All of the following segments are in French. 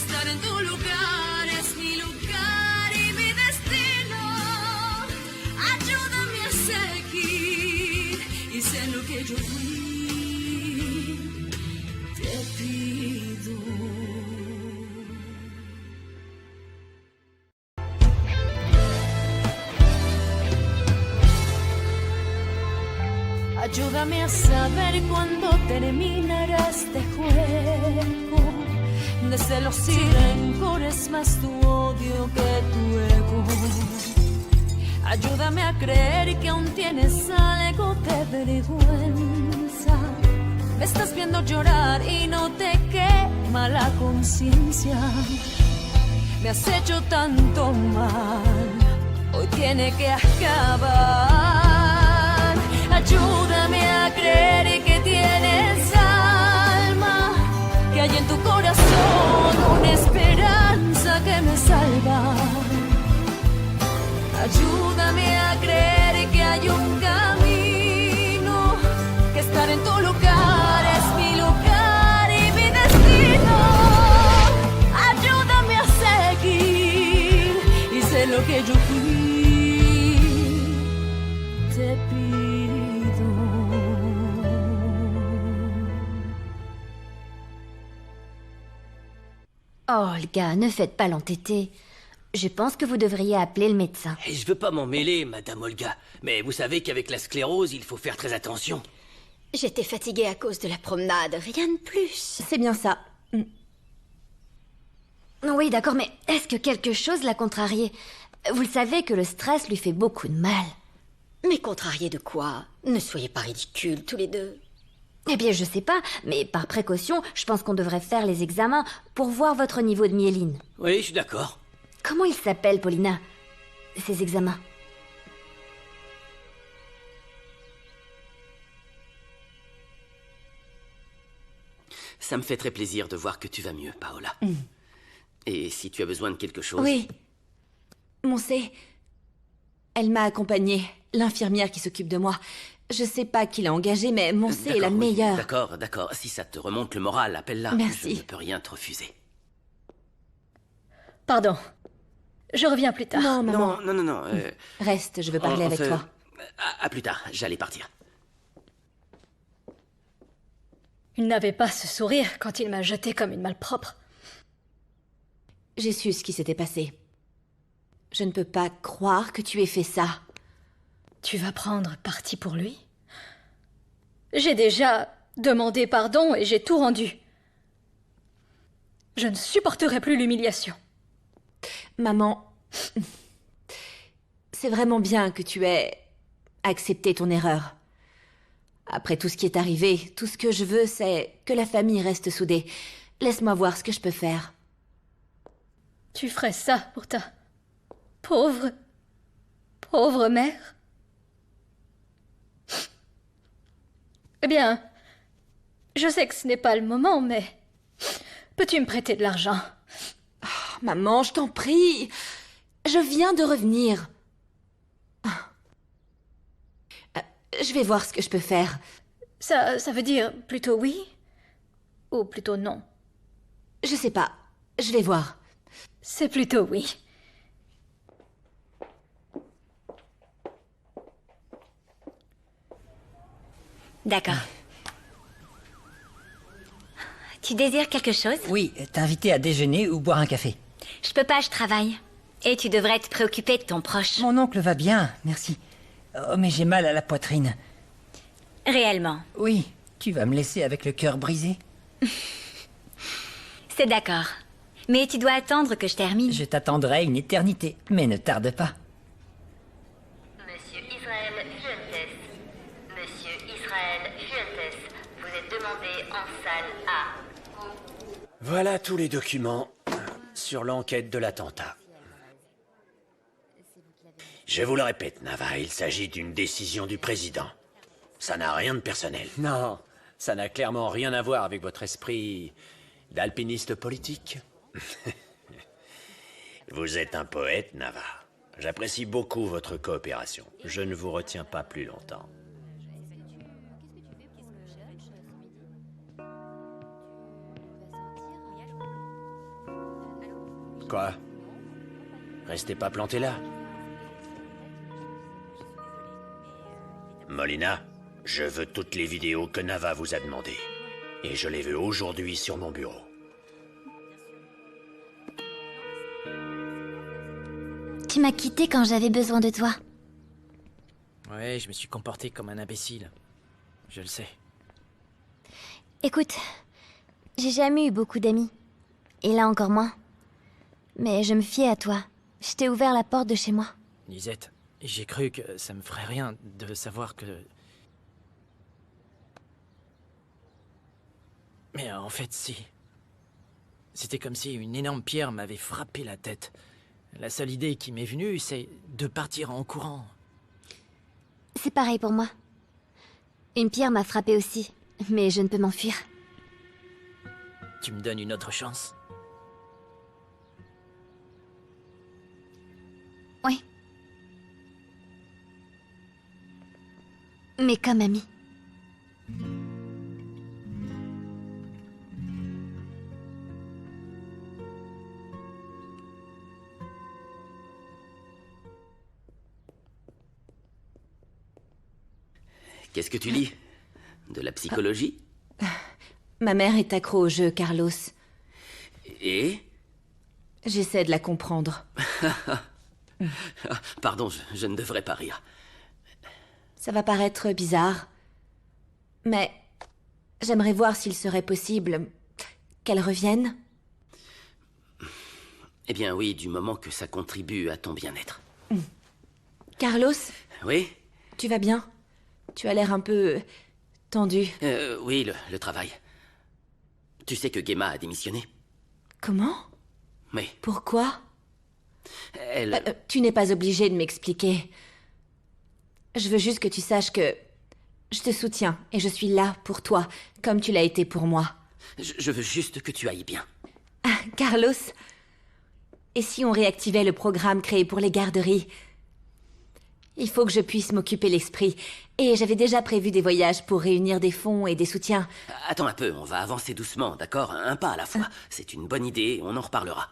estar en tu lugar es mi lugar y mi destino. Ayúdame a seguir y sé lo que yo fui. Te pido. Ayúdame a saber cuándo terminará este juego de celos y rencores, más tu odio que tu ego. Ayúdame a creer que aún tienes algo de vergüenza. Me estás viendo llorar y no te quema la conciencia. Me has hecho tanto mal, hoy tiene que acabar. Ayúdame a creer que tienes alma, que hay en tu corazón una esperanza que me salva. Ayúdame a creer que hay un camino, que estar en tu lugar es mi lugar y mi destino. Ayúdame a seguir y sé lo que yo fui. Te pido. Olga, ne faites pas l'entêter. Je pense que vous devriez appeler le médecin. Et je veux pas m'en mêler, Madame Olga. Mais vous savez qu'avec la sclérose, il faut faire très attention. J'étais fatiguée à cause de la promenade, rien de plus. C'est bien ça. Oui, d'accord, mais est-ce que quelque chose l'a contrarié? Vous le savez que le stress lui fait beaucoup de mal. Mais contrarié de quoi? Ne soyez pas ridicules, tous les deux. Eh bien, je sais pas, mais par précaution, je pense qu'on devrait faire les examens pour voir votre niveau de myéline. Oui, je suis d'accord. Comment ils s'appellent, Paulina, ces examens? Ça me fait très plaisir de voir que tu vas mieux, Paola. Et si tu as besoin de quelque chose... Oui. Moncé, elle m'a accompagnée, l'infirmière qui s'occupe de moi. Je sais pas qui l'a engagée, mais Moncé est la oui, meilleure. D'accord. Si ça te remonte le moral, appelle-la. Merci. Je ne peux rien te refuser. Pardon. Je reviens plus tard. Non, maman. Non. Reste, je veux parler avec toi. À plus tard, j'allais partir. Il n'avait pas ce sourire quand il m'a jetée comme une malpropre. J'ai su ce qui s'était passé. Je ne peux pas croire que tu aies fait ça. Tu vas prendre parti pour lui? J'ai déjà demandé pardon et j'ai tout rendu. Je ne supporterai plus l'humiliation. Maman, c'est vraiment bien que tu aies accepté ton erreur. Après tout ce qui est arrivé, tout ce que je veux, c'est que la famille reste soudée. Laisse-moi voir ce que je peux faire. Tu ferais ça pour ta pauvre mère? Eh bien, je sais que ce n'est pas le moment, mais peux-tu me prêter de l'argent? Oh, maman, je t'en prie. Je viens de revenir. Je vais voir ce que je peux faire. Ça veut dire plutôt oui ou plutôt non? Je sais pas. Je vais voir. C'est plutôt oui. D'accord. Tu désires quelque chose? Oui, t'inviter à déjeuner ou boire un café. Je peux pas, je travaille. Et tu devrais te préoccuper de ton proche. Mon oncle va bien, merci. Oh, mais j'ai mal à la poitrine. Réellement. Oui, tu vas me laisser avec le cœur brisé? C'est d'accord. Mais tu dois attendre que je termine. Je t'attendrai une éternité, mais ne tarde pas. Monsieur Israël Fuentes. Monsieur Israël Fuentes, vous êtes demandé en salle A. Voilà tous les documents sur l'enquête de l'attentat. Je vous le répète, Nava, il s'agit d'une décision du président. Ça n'a rien de personnel. Non, ça n'a clairement rien à voir avec votre esprit d'alpiniste politique. Vous êtes un poète, Nava. J'apprécie beaucoup votre coopération. Je ne vous retiens pas plus longtemps. Quoi? Restez pas planté là. Molina, je veux toutes les vidéos que Nava vous a demandées. Et je les veux aujourd'hui sur mon bureau. Tu m'as quitté quand j'avais besoin de toi. Ouais, je me suis comporté comme un imbécile. Je le sais. Écoute, j'ai jamais eu beaucoup d'amis. Et là encore moins. Mais je me fiais à toi. Je t'ai ouvert la porte de chez moi. Lisette, j'ai cru que ça me ferait rien de savoir que... Mais en fait, si. C'était comme si une énorme pierre m'avait frappé la tête. La seule idée qui m'est venue, c'est de partir en courant. C'est pareil pour moi. Une pierre m'a frappé aussi, mais je ne peux m'enfuir. Tu me donnes une autre chance? Oui. Mais comme ami. Qu'est-ce que tu lis? De la psychologie? Ma mère est accro au jeu, Carlos. Et? J'essaie de la comprendre. Pardon, je ne devrais pas rire. Ça va paraître bizarre, mais j'aimerais voir s'il serait possible qu'elle revienne. Eh bien oui, du moment que ça contribue à ton bien-être. Carlos, Oui? tu vas bien? Tu as l'air un peu tendu. Oui, le travail. Tu sais que Gemma a démissionné? Comment? Oui. Pourquoi? Elle... Tu n'es pas obligé de m'expliquer. Je veux juste que tu saches que je te soutiens et je suis là pour toi, comme tu l'as été pour moi. Je veux juste que tu ailles bien. Carlos, et si on réactivait le programme créé pour les garderies? Il faut que je puisse m'occuper l'esprit. Et j'avais déjà prévu des voyages pour réunir des fonds et des soutiens. Attends un peu, on va avancer doucement, d'accord? Un pas à la fois. C'est une bonne idée, on en reparlera.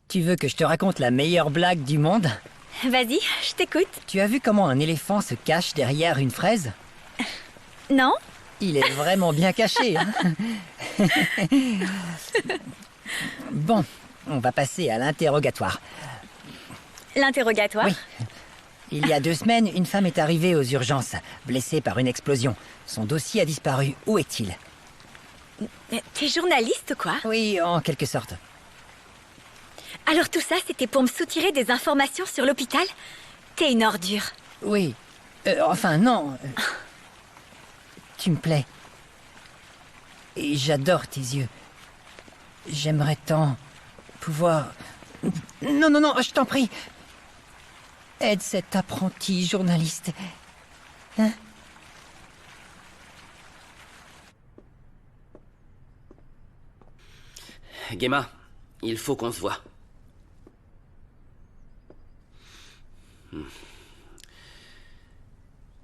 Tu veux que je te raconte la meilleure blague du monde? Vas-y, je t'écoute. Tu as vu comment un éléphant se cache derrière une fraise? Non? Il est vraiment bien caché, hein? Bon, on va passer à l'interrogatoire. L'interrogatoire? Oui. Il y a 2 semaines, une femme est arrivée aux urgences, blessée par une explosion. Son dossier a disparu. Où est-il? T'es journaliste, quoi? Oui, en quelque sorte. Alors tout ça, c'était pour me soutirer des informations sur l'hôpital? T'es une ordure. Oui. Enfin, non. Tu me plais. Et j'adore tes yeux. J'aimerais tant pouvoir... Non, non, non, je t'en prie. Aide cet apprenti journaliste. Hein? Gemma, il faut qu'on se voie.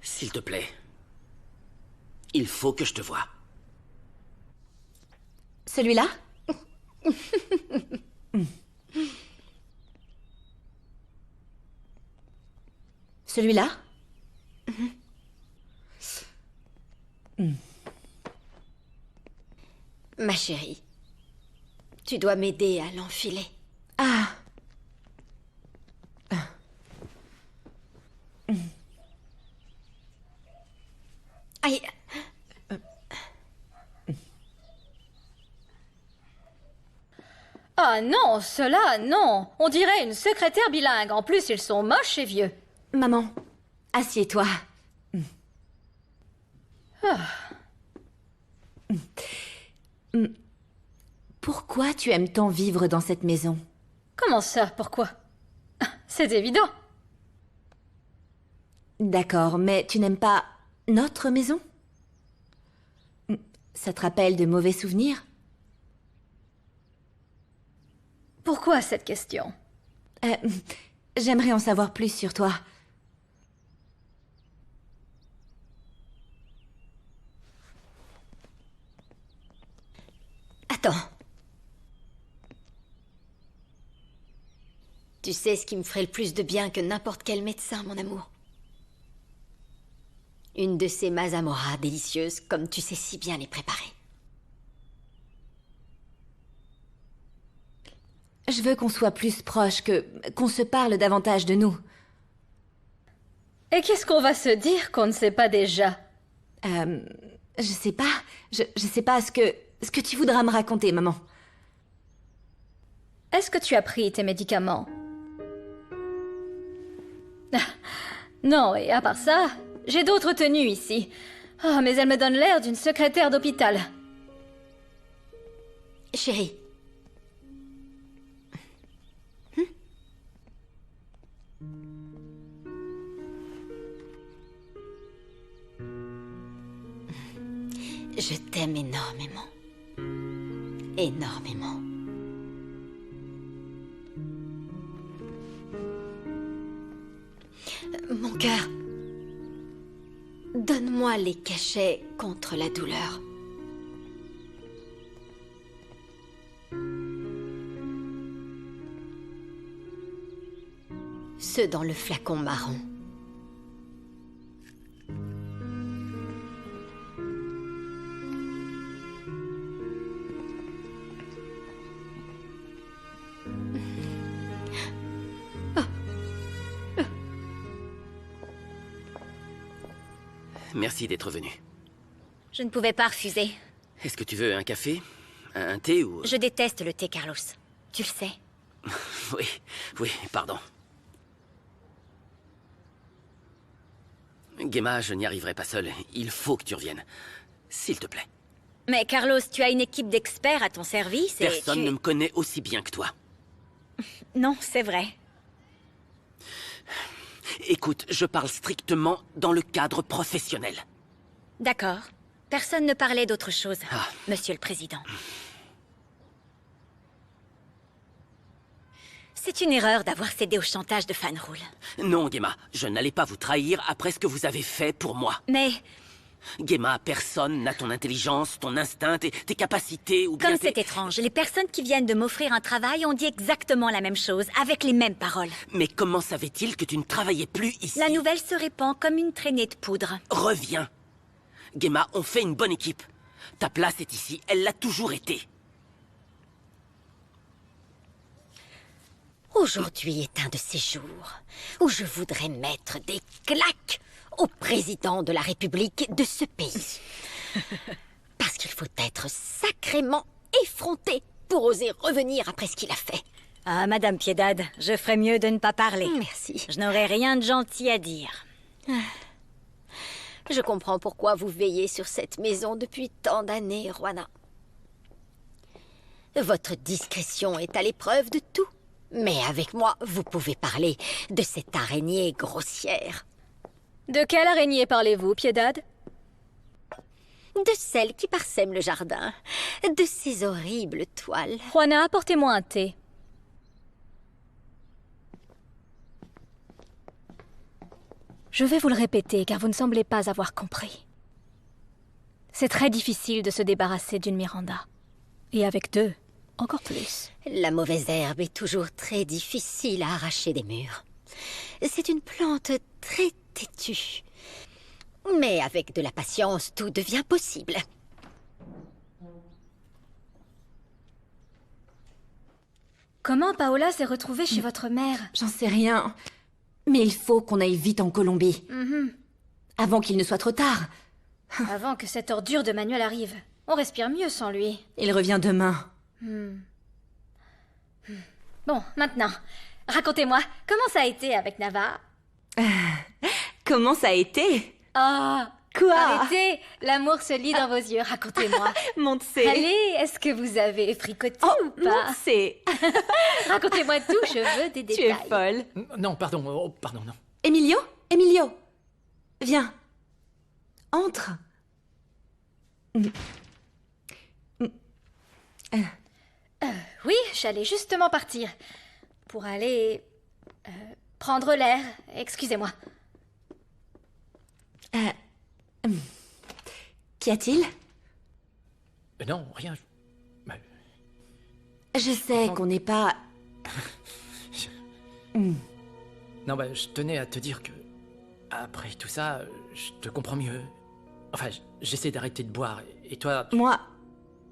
S'il te plaît, il faut que je te voie. Celui-là? Celui-là? Ma chérie, tu dois m'aider à l'enfiler. Ah. Aïe. Ah non, cela, non. On dirait une secrétaire bilingue. En plus, ils sont moches et vieux. Maman, assieds-toi. Pourquoi tu aimes tant vivre dans cette maison? Comment ça, pourquoi? C'est évident. D'accord, mais tu n'aimes pas notre maison? Ça te rappelle de mauvais souvenirs? Pourquoi cette question? J'aimerais en savoir plus sur toi. Attends. Tu sais ce qui me ferait le plus de bien que n'importe quel médecin, mon amour? Une de ces mazamorras délicieuses, comme tu sais si bien les préparer. Je veux qu'on soit plus proches, qu'on se parle davantage de nous. Et qu'est-ce qu'on va se dire qu'on ne sait pas déjà? Je sais pas. Je sais pas ce que tu voudras me raconter, maman. Est-ce que tu as pris tes médicaments? Non, et à part ça, j'ai d'autres tenues ici. Oh, mais elles me donnent l'air d'une secrétaire d'hôpital. Chérie. Je t'aime énormément. Énormément. Mon cœur, donne-moi les cachets contre la douleur. Ceux dans le flacon marron. Merci d'être venu. Je ne pouvais pas refuser. Est-ce que tu veux un café? Un thé ou... Je déteste le thé, Carlos. Tu le sais. Oui, pardon. Gemma, je n'y arriverai pas seul. Il faut que tu reviennes. S'il te plaît. Mais Carlos, tu as une équipe d'experts à ton service et Personne ne me connaît aussi bien que toi. Non, c'est vrai. Écoute, je parle strictement dans le cadre professionnel. D'accord. Personne ne parlait d'autre chose, Monsieur le Président. C'est une erreur d'avoir cédé au chantage de Fanrul. Non, Gemma, je n'allais pas vous trahir après ce que vous avez fait pour moi. Mais... Gemma, personne n'a ton intelligence, ton instinct, tes capacités ou bien Comme c'est étrange, les personnes qui viennent de m'offrir un travail ont dit exactement la même chose, avec les mêmes paroles. Mais comment savait-il que tu ne travaillais plus ici? La nouvelle se répand comme une traînée de poudre. Reviens. Gemma, on fait une bonne équipe. Ta place est ici, elle l'a toujours été. Aujourd'hui est un de ces jours où je voudrais mettre des claques au président de la République de ce pays. Parce qu'il faut être sacrément effronté pour oser revenir après ce qu'il a fait. Ah, Madame Piedad, je ferais mieux de ne pas parler. Merci. Je n'aurais rien de gentil à dire. Je comprends pourquoi vous veillez sur cette maison depuis tant d'années, Juana. Votre discrétion est à l'épreuve de tout. Mais avec moi, vous pouvez parler de cette araignée grossière. De quelle araignée parlez-vous, Piedad? De celle qui parsème le jardin. De ces horribles toiles. Juana, apportez-moi un thé. Je vais vous le répéter, car vous ne semblez pas avoir compris. C'est très difficile de se débarrasser d'une Miranda. Et avec deux, encore plus. La mauvaise herbe est toujours très difficile à arracher des murs. C'est une plante très têtue. Mais avec de la patience, tout devient possible. Comment Paola s'est retrouvée chez votre mère? J'en sais rien. Mais il faut qu'on aille vite en Colombie. Avant qu'il ne soit trop tard. Avant que cette ordure de Manuel arrive. On respire mieux sans lui. Il revient demain. Bon, maintenant, racontez-moi, comment ça a été avec Nava? Comment ça a été? Ah, quoi? Arrêtez, l'amour se lit dans vos yeux, racontez-moi. Montse. Allez, est-ce que vous avez fricoté ou pas? Montse. Racontez-moi tout, je veux des détails. Tu es folle. Non, pardon, pardon, non. Emilio? Emilio, viens. Entre. Oui, j'allais justement partir. Pour aller... prendre l'air. Excusez-moi. Qu'y a-t-il? Non, rien. Je sais qu'on n'est pas... Non, bah, je tenais à te dire que... Après tout ça, je te comprends mieux. Enfin, j'essaie d'arrêter de boire, et toi... Moi,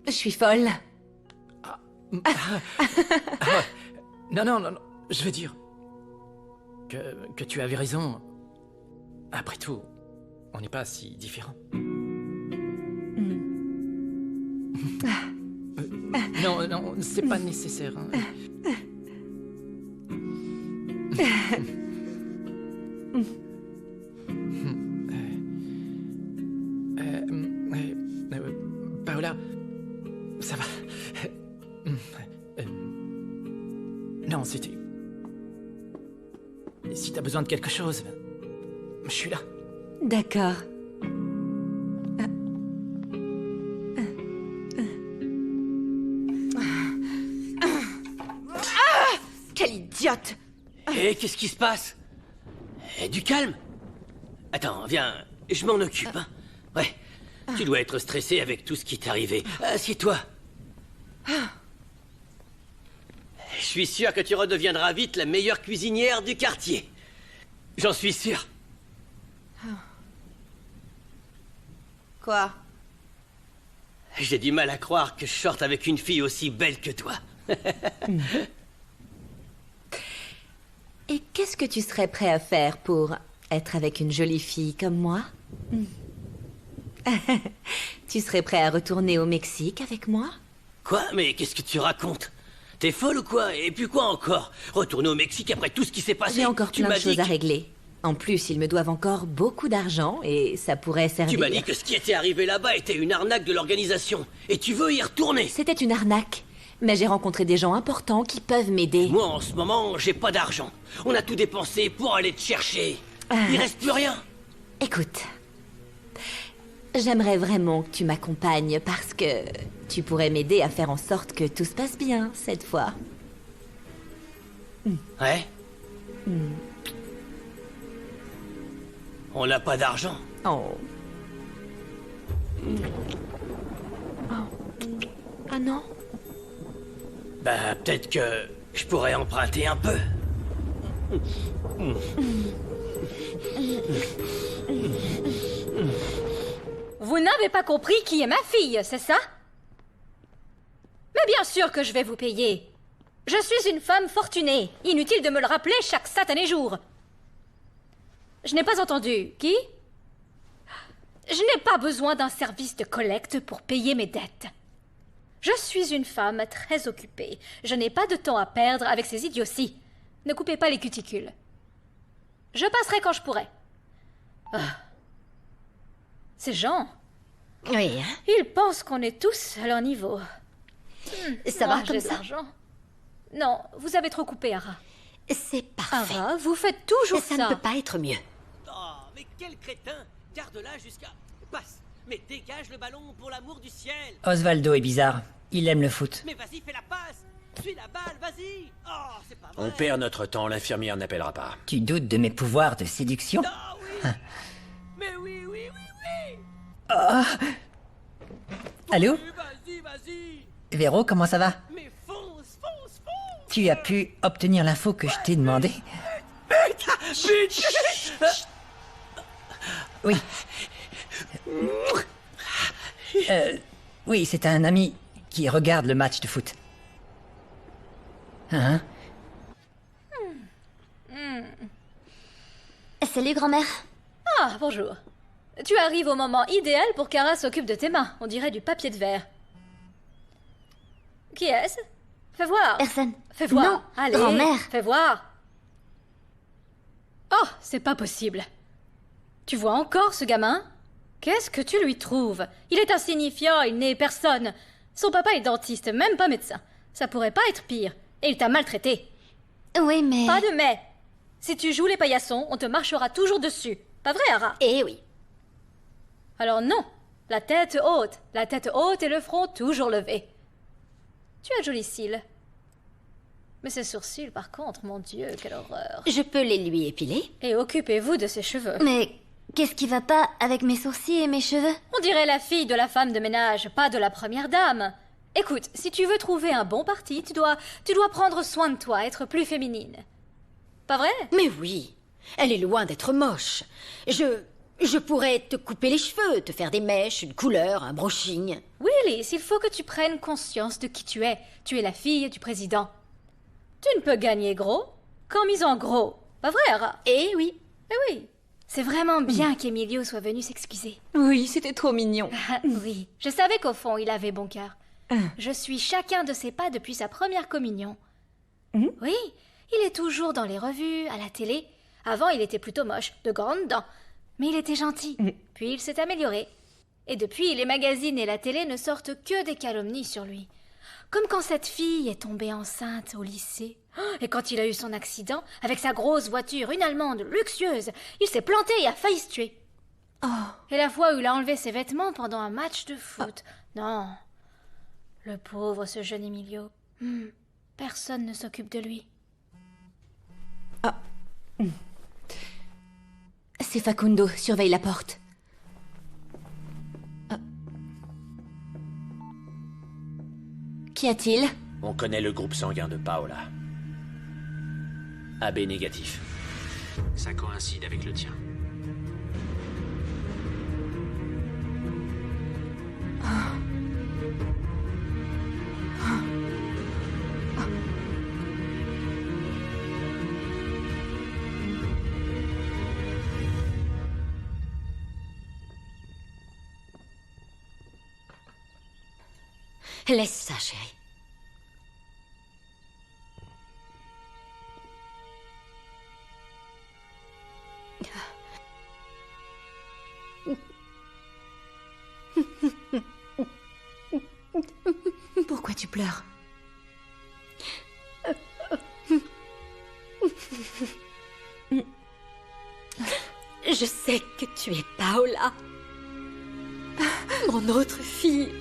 je suis folle. Non, je veux dire... Que tu avais raison. Après tout, on n'est pas si différents. Non, c'est pas nécessaire. Hein. Paola, ça va. Non, c'était... Si t'as besoin de quelque chose, je suis là. D'accord. Quelle idiote! Et qu'est-ce qui se passe? Du calme. Attends, viens, je m'en occupe. Hein. Ouais, tu dois être stressé avec tout ce qui t'est arrivé. Assieds-toi. Je suis sûr que tu redeviendras vite la meilleure cuisinière du quartier. J'en suis sûr. Quoi? J'ai du mal à croire que je sorte avec une fille aussi belle que toi. Et qu'est-ce que tu serais prêt à faire pour être avec une jolie fille comme moi? Tu serais prêt à retourner au Mexique avec moi? Quoi? Mais qu'est-ce que tu racontes? T'es folle ou quoi? Et puis quoi encore? Retourner au Mexique après tout ce qui s'est passé? J'ai encore tu plein de m'as choses dit à régler. En plus, ils me doivent encore beaucoup d'argent et ça pourrait servir... Tu m'as dit que ce qui était arrivé là-bas était une arnaque de l'organisation. Et tu veux y retourner? C'était une arnaque. Mais j'ai rencontré des gens importants qui peuvent m'aider. Moi, en ce moment, j'ai pas d'argent. On a tout dépensé pour aller te chercher. Il reste plus rien. Écoute, j'aimerais vraiment que tu m'accompagnes parce que tu pourrais m'aider à faire en sorte que tout se passe bien cette fois. Ouais? On n'a pas d'argent. Oh. Ah non? Bah, peut-être que je pourrais emprunter un peu. Vous n'avez pas compris qui est ma fille, c'est ça? Mais bien sûr que je vais vous payer. Je suis une femme fortunée. Inutile de me le rappeler chaque satané jour. Je n'ai pas entendu. Qui? Je n'ai pas besoin d'un service de collecte pour payer mes dettes. Je suis une femme très occupée. Je n'ai pas de temps à perdre avec ces idioties. Ne coupez pas les cuticules. Je passerai quand je pourrai. Ces gens... Oui, hein? Ils pensent qu'on est tous à leur niveau. Ça va comme j'ai de ça? l'argent. Non, vous avez trop coupé, Ara. C'est parfait. Ara, vous faites toujours Ça ça. ne peut pas être mieux. Oh, mais quel crétin! Garde-la jusqu'à... Passe! Mais dégage le ballon pour l'amour du ciel! Osvaldo est bizarre. Il aime le foot. Mais vas-y, fais la passe! Suis la balle, vas-y! Oh, c'est pas vrai! On perd notre temps, l'infirmière n'appellera pas. Tu doutes de mes pouvoirs de séduction? Ah oui! Mais oui! Oh. Allô? Vas-y! Véro, comment ça va? Mais fonce! Tu as pu obtenir l'info que je t'ai demandé? Oui. Oui, c'est un ami qui regarde le match de foot. Hein? Salut, grand-mère. Ah, bonjour. Tu arrives au moment idéal pour qu'Ara s'occupe de tes mains. On dirait du papier de verre. Qui est-ce? Fais voir. Personne. Fais voir. Non, allez. grand-mère. Fais voir. Oh, c'est pas possible. Tu vois encore ce gamin? Qu'est-ce que tu lui trouves? Il est insignifiant, il n'est personne. Son papa est dentiste, même pas médecin. Ça pourrait pas être pire. Et il t'a maltraité. Oui, mais... Pas de mais. Si tu joues les paillassons, on te marchera toujours dessus. Pas vrai, Ara? Eh oui. Alors non. La tête haute. La tête haute et le front toujours levé. Tu as de jolis cils. Mais ses sourcils, par contre, mon Dieu, quelle horreur. Je peux les lui épiler? Et occupez-vous de ses cheveux. Mais qu'est-ce qui va pas avec mes sourcils et mes cheveux? On dirait la fille de la femme de ménage, pas de la première dame. Écoute, si tu veux trouver un bon parti, tu dois prendre soin de toi, être plus féminine. Pas vrai? Mais oui, elle est loin d'être moche. Je pourrais te couper les cheveux, te faire des mèches, une couleur, un brushing. Oui, Alice, il faut que tu prennes conscience de qui tu es. Tu es la fille du président. Tu ne peux gagner gros qu'en misant gros. Pas vrai, Ara? Eh oui. Eh oui. C'est vraiment bien qu'Emilio soit venu s'excuser. Oui, c'était trop mignon. Oui, je savais qu'au fond, il avait bon cœur. Je suis chacun de ses pas depuis sa première communion. Oui, il est toujours dans les revues, à la télé. Avant, il était plutôt moche, de grandes dents. Mais il était gentil. Puis il s'est amélioré. Et depuis, les magazines et la télé ne sortent que des calomnies sur lui. Comme quand cette fille est tombée enceinte au lycée. Et quand il a eu son accident, avec sa grosse voiture, une Allemande luxueuse, il s'est planté et a failli se tuer. Et la fois où il a enlevé ses vêtements pendant un match de foot. Non. Le pauvre, ce jeune Emilio. Personne ne s'occupe de lui. C'est Facundo, surveille la porte. Qu'y a-t-il? On connaît le groupe sanguin de Paola. AB négatif. Ça coïncide avec le tien. Laisse ça, chérie. Pourquoi tu pleures? Je sais que tu es Paola. Mon autre fille.